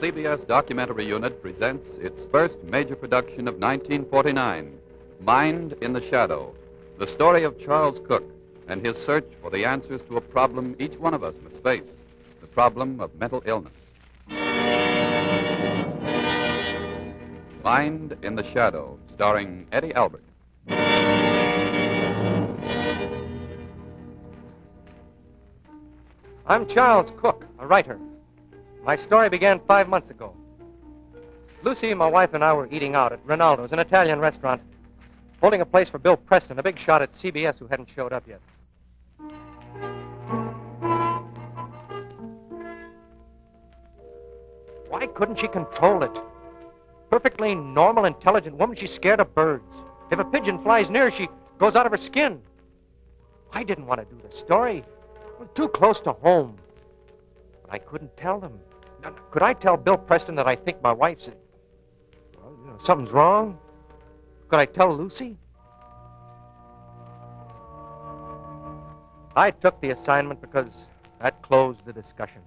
CBS Documentary Unit presents its first major production of 1949, Mind in the Shadow, the story of Charles Cook and his search for the answers to a problem each one of us must face, the problem of mental illness. Mind in the Shadow, starring Eddie Albert. I'm Charles Cook, a writer. My story began 5 months ago. Lucy, my wife, and I were eating out at Ronaldo's, an Italian restaurant, holding a place for Bill Preston, a big shot at CBS who hadn't showed up yet. Why couldn't she control it? Perfectly normal, intelligent woman, she's scared of birds. If a pigeon flies near her, she goes out of her skin. I didn't want to do the story. It was too close to home. But I couldn't tell them. Now, could I tell Bill Preston that I think my wife's... Well, something's wrong? Could I tell Lucy? I took the assignment because that closed the discussion.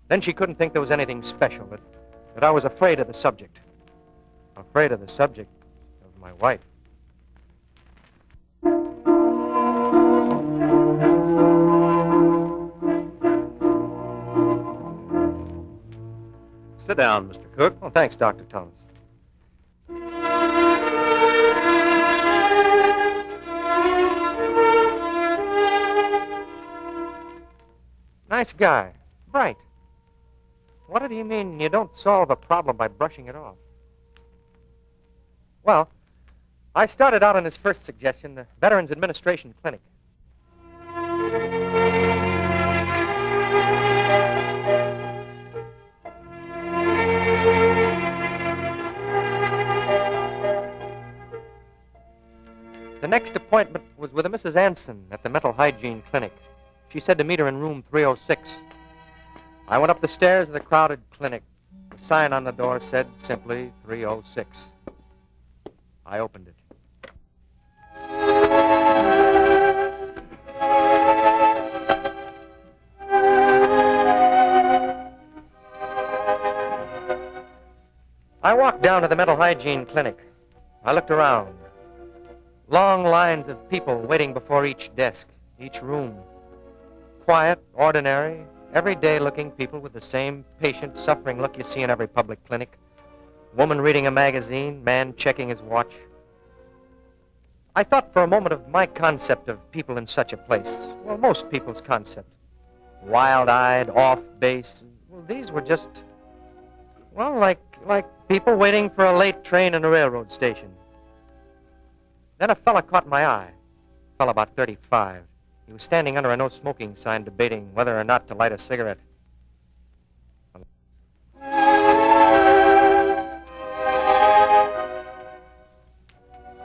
Then she couldn't think there was anything special, but I was afraid of the subject. Afraid of the subject of my wife. Sit down, Mr. Cook. Oh, thanks, Dr. Thomas. Nice guy. Bright. What did he mean you don't solve a problem by brushing it off? Well, I started out on his first suggestion, the Veterans Administration Clinic. The next appointment was with a Mrs. Anson at the Mental Hygiene Clinic. She said to meet her in room 306. I went up the stairs of the crowded clinic. The sign on the door said simply 306. I opened it. I walked down to the Mental Hygiene Clinic. I looked around. Long lines of people waiting before each desk, each room. Quiet, ordinary, everyday-looking people with the same patient, suffering look you see in every public clinic. Woman reading a magazine, man checking his watch. I thought for a moment of my concept of people in such a place. Well, most people's concept. Wild-eyed, off-base. Well, these were just, well, like people waiting for a late train in a railroad station. Then a fella caught my eye. A fella about 35. He was standing under a no-smoking sign debating whether or not to light a cigarette.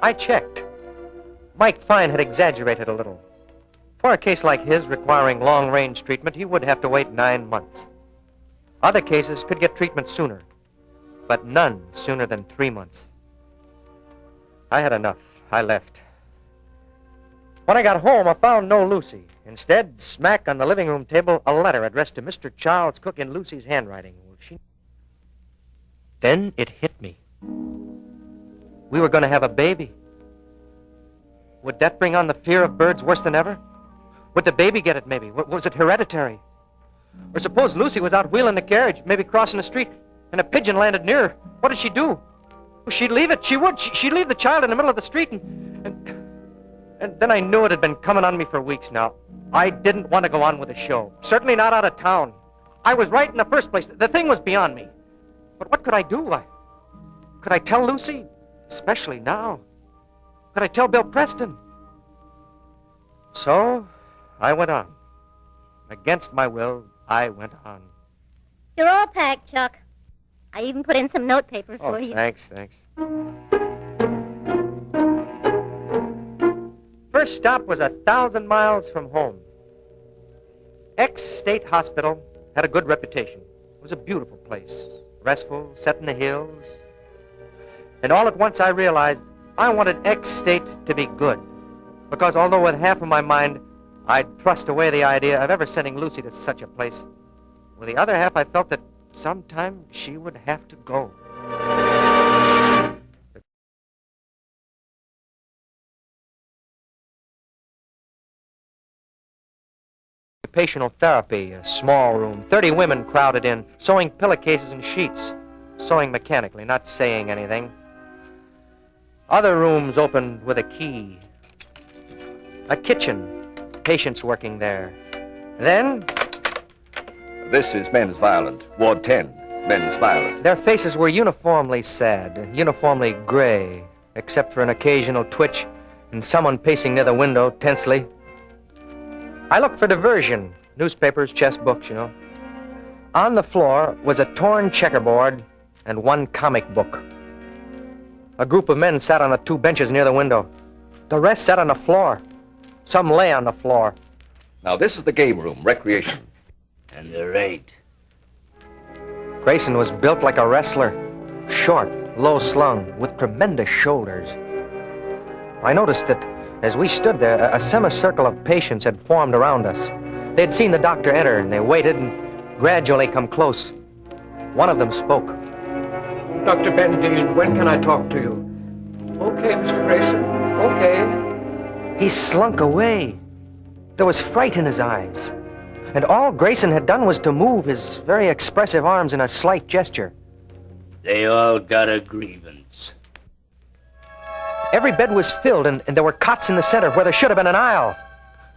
I checked. Mike Fine had exaggerated a little. For a case like his requiring long-range treatment, he would have to wait 9 months. Other cases could get treatment sooner, but none sooner than 3 months. I had enough. I left. When I got home, I found no Lucy. Instead, smack on the living room table, a letter addressed to Mr. Charles Cook in Lucy's handwriting. Then it hit me. We were going to have a baby. Would that bring on the fear of birds worse than ever? Would the baby get it, maybe? Was it hereditary? Or suppose Lucy was out wheeling the carriage, maybe crossing the street, and a pigeon landed near her. What did she do? Well, she'd leave it. She would. She'd leave the child in the middle of the street, and then I knew it had been coming on me for weeks now. I didn't want to go on with the show. Certainly not out of town. I was right in the first place. The thing was beyond me. But what could I do? Could I tell Lucy? Especially now. Could I tell Bill Preston? So, I went on. Against my will, I went on. You're all packed, Chuck. I even put in some notepaper for you. Thanks. First stop was 1,000 miles from home. State Hospital had a good reputation. It was a beautiful place, restful, set in the hills. And all at once I realized I wanted State to be good, because although with half of my mind I'd thrust away the idea of ever sending Lucy to such a place, with the other half I felt that sometime she would have to go. Occupational therapy, a small room, 30 women crowded in, sewing pillowcases and sheets, sewing mechanically, not saying anything. Other rooms opened with a key. A kitchen, patients working there. Then... This is men's violent. Ward 10, men's violent. Their faces were uniformly sad, uniformly gray, except for an occasional twitch and someone pacing near the window tensely. I looked for diversion, newspapers, chess books, you know. On the floor was a torn checkerboard and one comic book. A group of men sat on the 2 benches near the window. The rest sat on the floor. Some lay on the floor. Now, this is the game room, recreation. And the rate. Grayson was built like a wrestler, short, low-slung, with tremendous shoulders. I noticed that as we stood there, a semicircle of patients had formed around us. They'd seen the doctor enter, and they waited and gradually come close. One of them spoke. Dr. Bendine, when can I talk to you? Okay, Mr. Grayson, okay. He slunk away. There was fright in his eyes. And all Grayson had done was to move his very expressive arms in a slight gesture. They all got a grievance. Every bed was filled, and there were cots in the center where there should have been an aisle.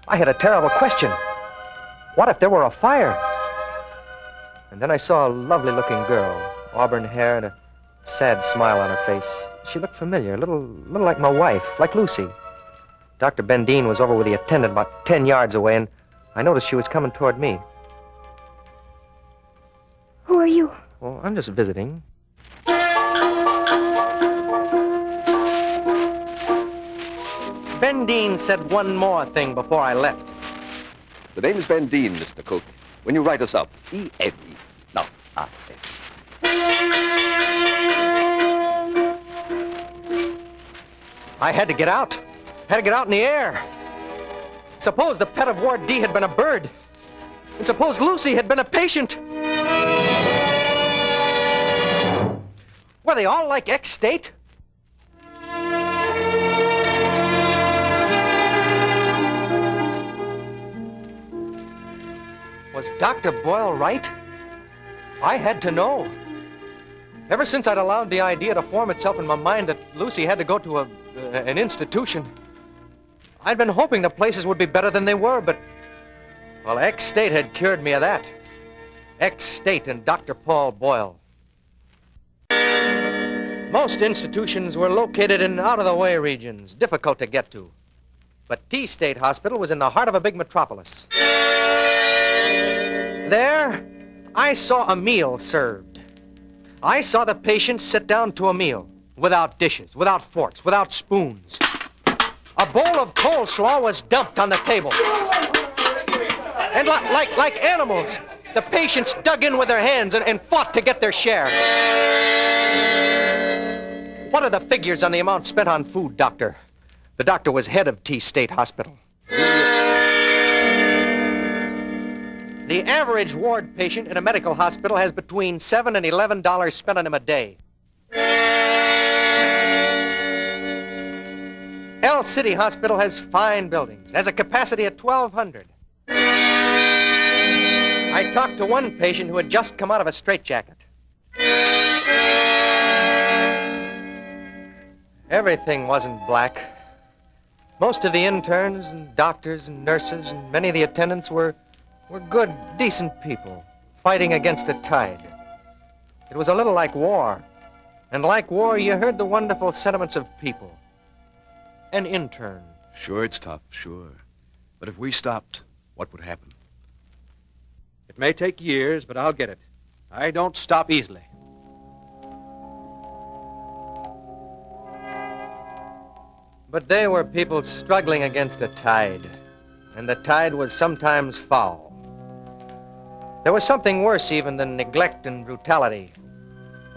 I had a terrible question. What if there were a fire? And then I saw a lovely-looking girl, auburn hair and a sad smile on her face. She looked familiar, a little like my wife, like Lucy. Dr. Bendine was over with the attendant about 10 yards away, and I noticed she was coming toward me. Who are you? Well, I'm just visiting. Bendine said one more thing before I left. The name is Bendine, Mr. Cook. When you write us up, E-N-E. No, I-N. I had to get out. Had to get out in the air. Suppose the pet of Ward D had been a bird. And suppose Lucy had been a patient. Were they all like ex-state? Was Dr. Boyle right? I had to know. Ever since I'd allowed the idea to form itself in my mind that Lucy had to go to an institution, I'd been hoping the places would be better than they were, but, well, ex-state had cured me of that. Ex-state and Dr. Paul Boyle. Most institutions were located in out-of-the-way regions, difficult to get to. But T State Hospital was in the heart of a big metropolis. There, I saw a meal served. I saw the patients sit down to a meal, without dishes, without forks, without spoons. A bowl of coleslaw was dumped on the table. And like animals, the patients dug in with their hands and fought to get their share. What are the figures on the amount spent on food, Doctor? The doctor was head of T State Hospital. The average ward patient in a medical hospital has between $7 and $11 spent on him a day. El City Hospital has fine buildings, has a capacity of 1,200. I talked to one patient who had just come out of a straitjacket. Everything wasn't black. Most of the interns and doctors and nurses and many of the attendants were good, decent people fighting against the tide. It was a little like war. And like war, you heard the wonderful sentiments of people. An intern. Sure, it's tough, sure. But if we stopped, what would happen? It may take years, but I'll get it. I don't stop easily. But they were people struggling against a tide. And the tide was sometimes foul. There was something worse even than neglect and brutality.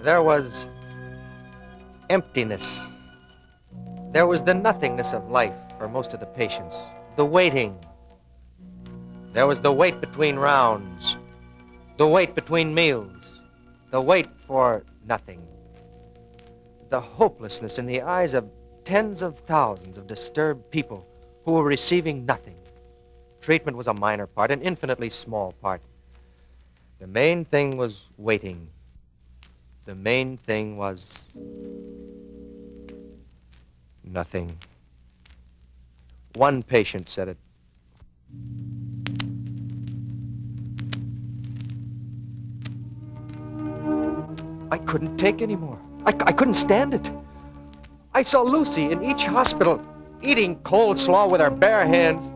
There was emptiness. There was the nothingness of life for most of the patients. The waiting. There was the wait between rounds. The wait between meals. The wait for nothing. The hopelessness in the eyes of tens of thousands of disturbed people who were receiving nothing. Treatment was a minor part, an infinitely small part. The main thing was waiting. The main thing was nothing. One patient said it. I couldn't take any more. I couldn't stand it. I saw Lucy in each hospital eating coleslaw with her bare hands,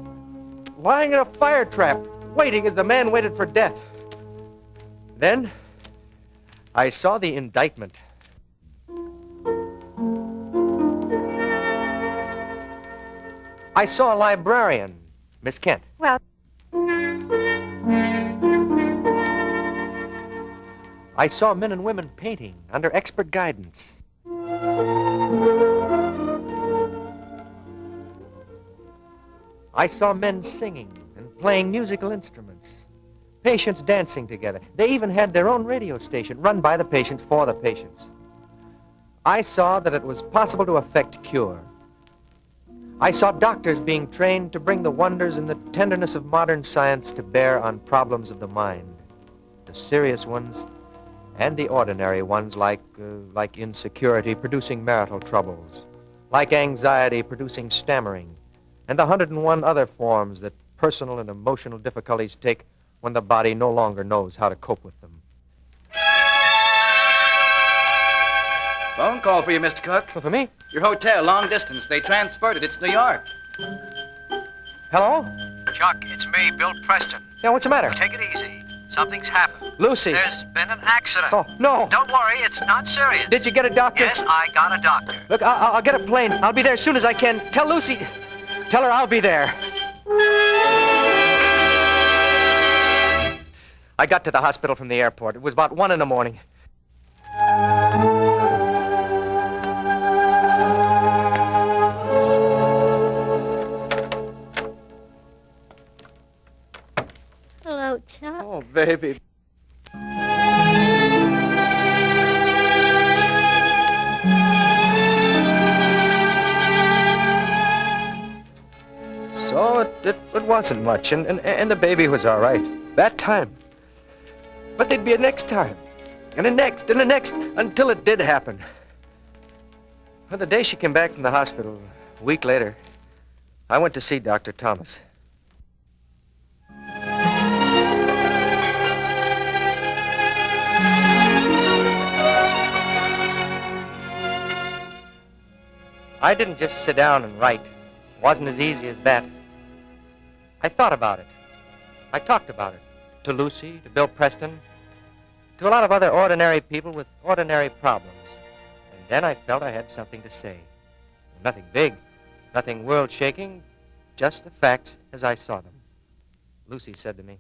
lying in a fire trap, waiting as the man waited for death. Then, I saw the indictment. I saw a librarian, Miss Kent. Well, I saw men and women painting under expert guidance. I saw men singing and playing musical instruments. Patients dancing together. They even had their own radio station run by the patients for the patients. I saw that it was possible to effect cure. I saw doctors being trained to bring the wonders and the tenderness of modern science to bear on problems of the mind, the serious ones and the ordinary ones like insecurity producing marital troubles, like anxiety producing stammering, and the 101 other forms that personal and emotional difficulties take when the body no longer knows how to cope with them. Phone call for you, Mr. Cook. For me? Your hotel, long distance. They transferred it. It's New York. Hello? Chuck, it's me, Bill Preston. Yeah, what's the matter? Take it easy. Something's happened. Lucy. There's been an accident. Oh, no. Don't worry, it's not serious. Did you get a doctor? Yes, I got a doctor. Look, I'll get a plane. I'll be there as soon as I can. Tell Lucy. Tell her I'll be there. I got to the hospital from the airport. It was about 1 in the morning. hello, Chuck. Oh, baby. So it wasn't much, and the baby was all right. That time. But there'd be a next time, and a next, and a next, until it did happen. Well, the day she came back from the hospital, a week later, I went to see Dr. Thomas. I didn't just sit down and write. It wasn't as easy as that. I thought about it. I talked about it to Lucy, to Bill Preston, to a lot of other ordinary people with ordinary problems. And then I felt I had something to say. Nothing big, nothing world-shaking, just the facts as I saw them. Lucy said to me,